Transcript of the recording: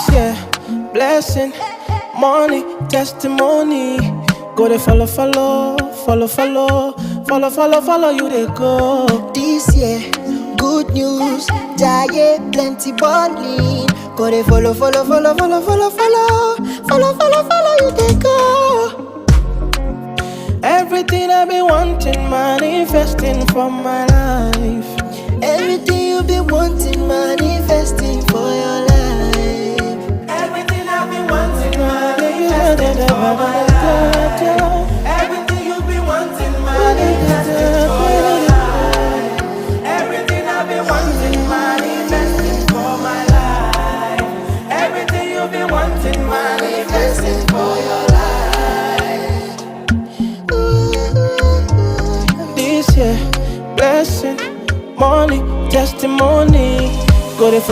This year, blessing, money, testimony. Go they follow, you they go. This year, good news, giant plenty bonding. Go they follow, you they go. Everything I've been wanting, manifesting for my life. Everything you've been wanting, manifesting for your life. Everything I've been wanting, manifesting for my life. Everything you've been wanting, manifesting for your life. Everything I've been wanting, manifesting for my life. Everything you've been wanting, manifesting for your life. This year, blessing, money, testimony. Go to follow.